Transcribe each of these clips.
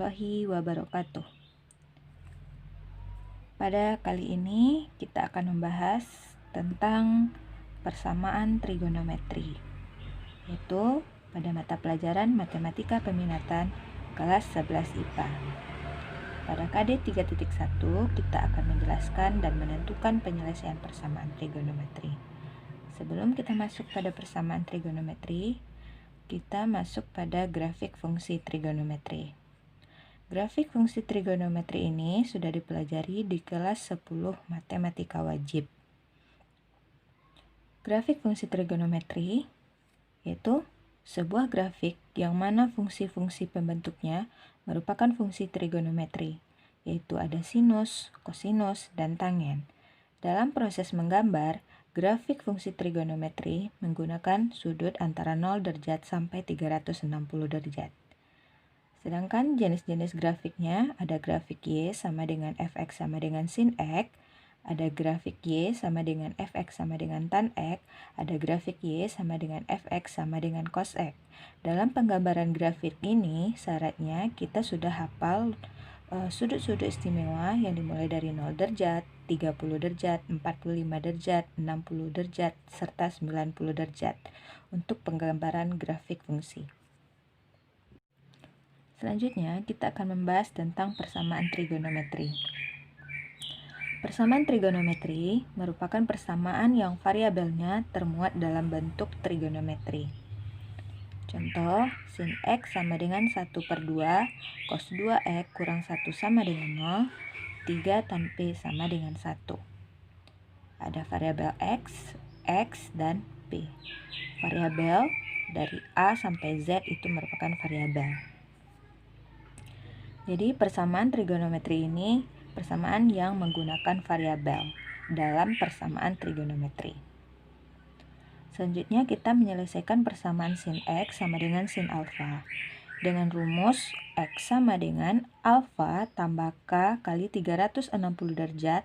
warahmatullahi wabarakatuh. Pada kali ini kita akan membahas tentang persamaan trigonometri, yaitu pada mata pelajaran Matematika Peminatan kelas 11 IPA. Pada KD 3.1 kita akan menjelaskan dan menentukan penyelesaian persamaan trigonometri. Sebelum kita masuk pada persamaan trigonometri, kita masuk pada grafik fungsi trigonometri. Grafik fungsi trigonometri ini sudah dipelajari di kelas 10 matematika wajib. Grafik fungsi trigonometri yaitu sebuah grafik yang mana fungsi-fungsi pembentuknya merupakan fungsi trigonometri, yaitu ada sinus, kosinus, dan tangen. Dalam proses menggambar, grafik fungsi trigonometri menggunakan sudut antara 0 derajat sampai 360 derajat. Sedangkan jenis-jenis grafiknya ada grafik Y sama dengan fx sama dengan sin X, ada grafik Y sama dengan fx sama dengan tan X, ada grafik Y sama dengan fx sama dengan cos X. Dalam penggambaran grafik ini, syaratnya kita sudah hafal sudut-sudut istimewa yang dimulai dari 0 derajat, 30 derajat, 45 derajat, 60 derajat, serta 90 derajat untuk penggambaran grafik fungsi. Selanjutnya, kita akan membahas tentang persamaan trigonometri. Persamaan trigonometri merupakan persamaan yang variabelnya termuat dalam bentuk trigonometri. Contoh, sin X sama dengan 1/2, cos 2X kurang 1 sama dengan 0, 3 tan P sama dengan 1. Ada variabel X, X, dan P. Variabel dari A sampai Z itu merupakan variabel. Jadi persamaan trigonometri ini persamaan yang menggunakan variabel dalam persamaan trigonometri. Selanjutnya kita menyelesaikan persamaan sin X sama dengan sin alfa. Dengan rumus X sama dengan alfa tambah K kali 360 derajat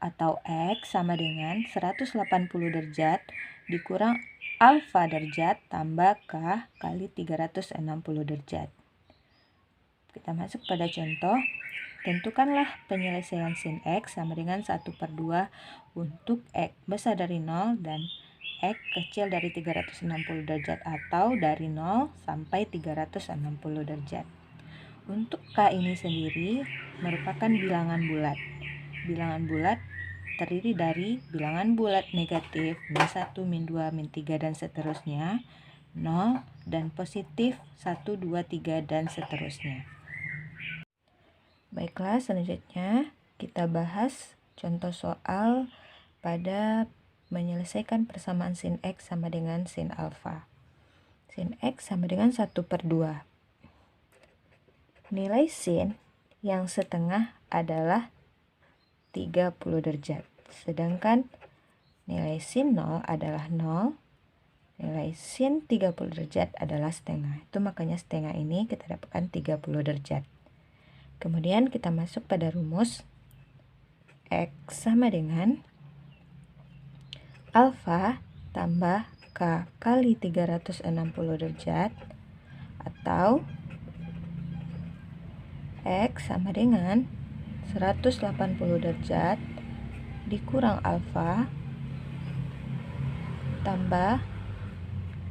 atau X sama dengan 180 derajat dikurang alfa derajat tambah K kali 360 derajat. Kita masuk pada contoh. Tentukanlah penyelesaian sin X sama dengan 1/2 untuk X besar dari 0 dan X kecil dari 360 derajat atau dari 0 sampai 360 derajat. Untuk K ini sendiri merupakan bilangan bulat. Bilangan bulat terdiri dari bilangan bulat negatif min 1, min 2, min 3, dan seterusnya, 0, dan positif 1, 2, 3, dan seterusnya. Baiklah, selanjutnya kita bahas contoh soal pada menyelesaikan persamaan sin X sama dengan sin alfa. Sin X sama dengan 1/2. Nilai sin yang setengah adalah 30 derajat. Sedangkan nilai sin 0 adalah 0. Nilai sin 30 derajat adalah setengah. Itu makanya setengah ini kita dapatkan 30 derajat. Kemudian kita masuk pada rumus X sama dengan alfa tambah K kali 360 derajat atau X sama dengan 180 derajat dikurang alfa tambah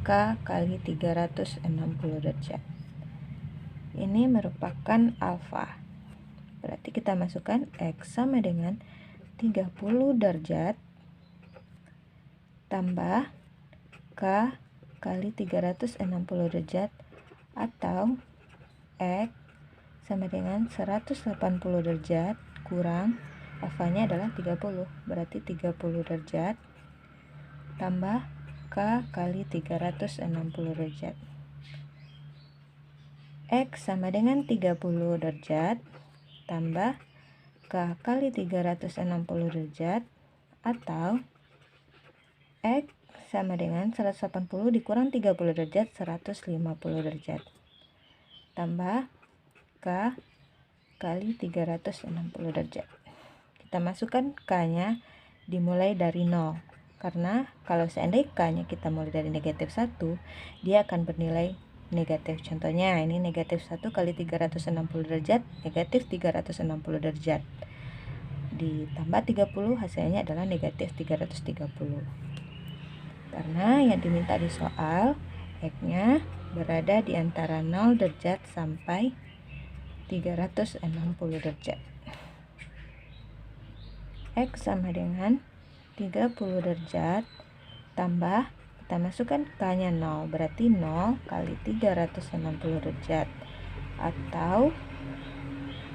K kali 360 derajat. Ini merupakan alfa. Berarti kita masukkan X sama dengan 30 derajat tambah K kali 360 derajat atau X sama dengan 180 derajat kurang alfanya adalah 30, berarti 30 derajat tambah K kali 360 derajat. X sama dengan 30 derajat tambah K kali 360 derajat atau X sama dengan 180 dikurang 30 derajat 150 derajat tambah K kali 360 derajat. Kita masukkan K-nya dimulai dari 0. Karena kalau seandainya K-nya kita mulai dari negatif 1, dia akan bernilai negatif. Contohnya ini negatif 1 kali 360 derajat, negatif 360 derajat. Ditambah 30 hasilnya adalah negatif 330. Karena yang diminta di soal X-nya berada di antara 0 derajat sampai 360 derajat. X sama dengan 30 derajat tambah, kita masukkan K-nya 0, berarti 0 kali 360 derajat, atau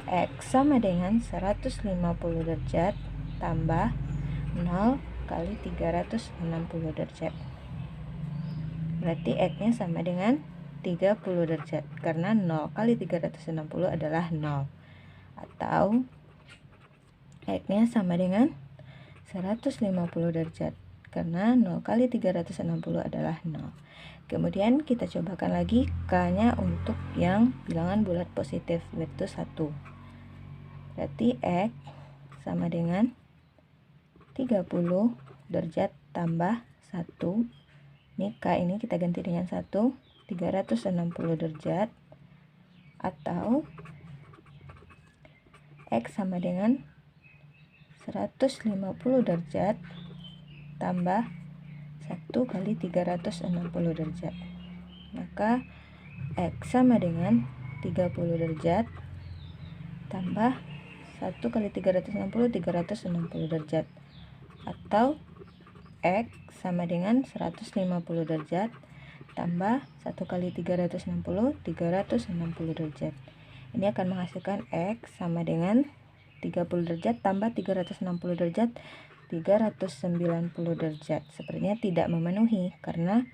X sama dengan 150 derajat tambah 0 kali 360 derajat. Berarti X-nya sama dengan 30 derajat, karena 0 kali 360 adalah 0. Atau X-nya sama dengan 150 derajat, karena 0 kali 360 adalah 0. Kemudian kita cobakan lagi K-nya untuk yang bilangan bulat positif, yaitu 1. Berarti X sama dengan 30 derajat tambah 1. Ini K ini kita ganti dengan 1, 360 derajat, atau X sama dengan 150 derajat tambah 1 kali 360 derajat. Maka X sama dengan 30 derajat tambah 1 kali 360 derajat, atau X sama dengan 150 derajat tambah 1 kali 360 derajat. Ini akan menghasilkan X sama dengan 30 derajat tambah 360 derajat, 390 derajat. Sepertinya tidak memenuhi karena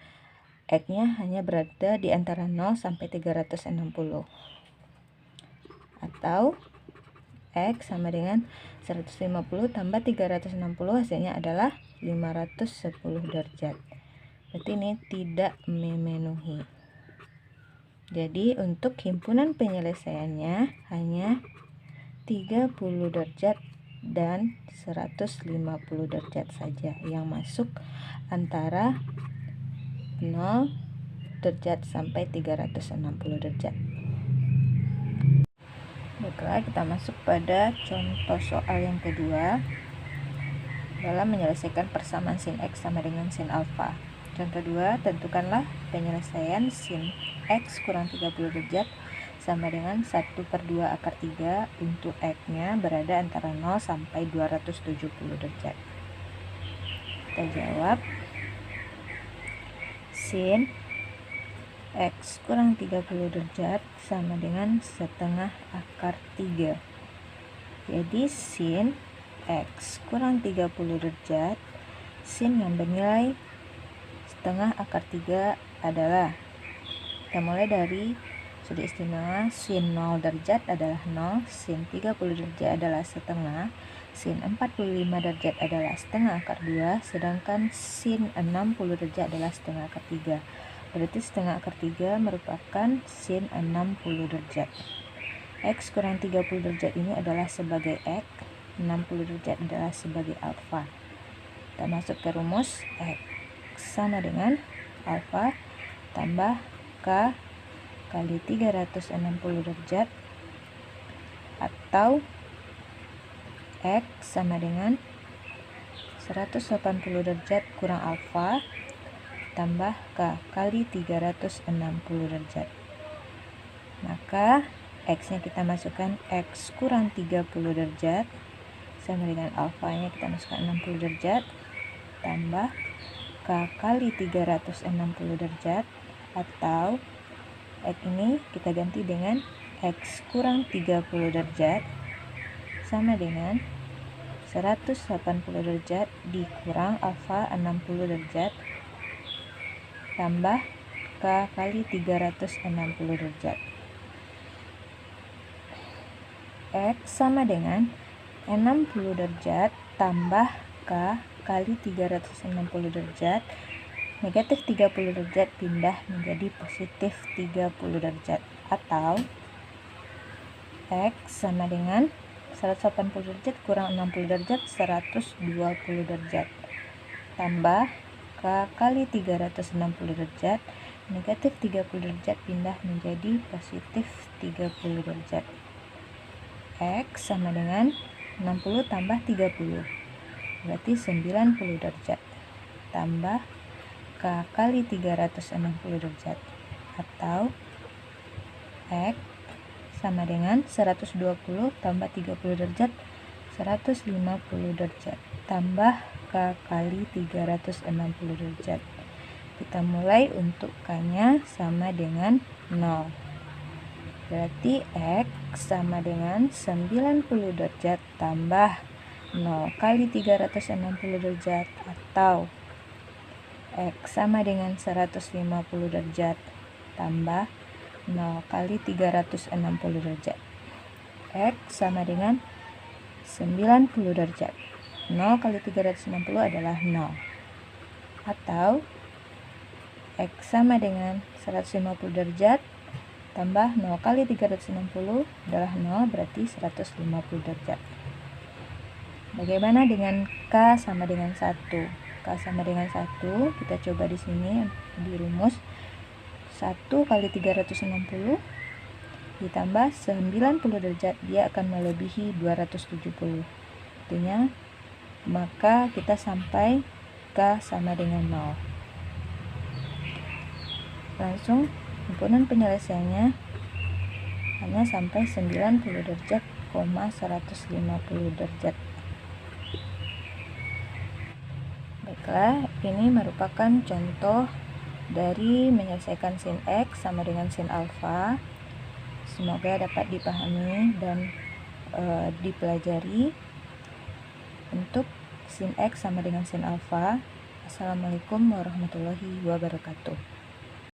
X-nya hanya berada di antara 0 sampai 360. Atau X sama dengan 150 tambah 360, hasilnya adalah 510 derajat. Berarti ini tidak memenuhi. Jadi untuk himpunan penyelesaiannya hanya 30 derajat dan 150 derajat saja yang masuk antara 0 derajat sampai 360 derajat. Baiklah, kita masuk pada contoh soal yang kedua dalam menyelesaikan persamaan sin X sama dengan sin alfa. Contoh 2, tentukanlah penyelesaian sin X kurang 30 derajat sama dengan 1/2 akar 3 untuk X-nya berada antara 0 sampai 270 derajat. Kita jawab, sin X kurang 30 derajat sama dengan 1/2 akar 3. Jadi sin X kurang 30 derajat, sin yang bernilai 1/2 akar 3 adalah, kita mulai dari sudut istimewa, sin 0 derajat adalah 0, sin 30 derajat adalah 1/2, sin 45 derajat adalah 1/2 akar 2, sedangkan sin 60 derajat adalah 1/2 akar 3. Berarti 1/2 akar 3 merupakan sin 60 derajat. X kurang 30 derajat ini adalah sebagai X, 60 derajat adalah sebagai alfa. Kita masuk ke rumus, X sama dengan alfa tambah K kali 360 derajat, atau X sama dengan 180 derajat kurang alfa tambah K kali 360 derajat. Maka X-nya kita masukkan X kurang 30 derajat sama dengan alfanya kita masukkan 60 derajat tambah K kali 360 derajat, atau X ini kita ganti dengan X kurang 30 derajat sama dengan 180 derajat dikurang alfa 60 derajat tambah K kali 360 derajat. X sama dengan 60 derajat tambah K kali 360 derajat, negatif 30 derajat pindah menjadi positif 30 derajat, atau X sama dengan 180 derajat kurang 60 derajat, 120 derajat, tambah K kali 360 derajat, Negatif 30 derajat pindah menjadi positif 30 derajat. X sama dengan 60 tambah 30, berarti 90 derajat. Tambah K kali 360 derajat, atau X sama dengan 120 tambah 30 derajat, 150 derajat. Tambah K kali 360 derajat. Kita mulai untuk K-nya sama dengan 0. Berarti X sama dengan 90 derajat tambah 0 kali 360 derajat, atau X sama dengan 150 derajat tambah 0 kali 360 derajat. X sama dengan 90 derajat. 0 kali 360 adalah 0. Atau X sama dengan 150 derajat tambah 0 kali 360 adalah 0, berarti 150 derajat. Bagaimana dengan K sama dengan 1? K sama dengan 1, kita coba di sini di rumus. 1 kali 360 ditambah 90 derajat, dia akan melebihi 270. Artinya, maka kita sampai K sama dengan 0. Langsung himpunan penyelesaiannya hanya sampai 90 derajat, 150 derajat. Baiklah, ini merupakan contoh dari menyelesaikan sin X sama dengan sin alfa. Semoga dapat dipahami dan dipelajari. Untuk sin X sama dengan sin alfa. Assalamualaikum warahmatullahi wabarakatuh.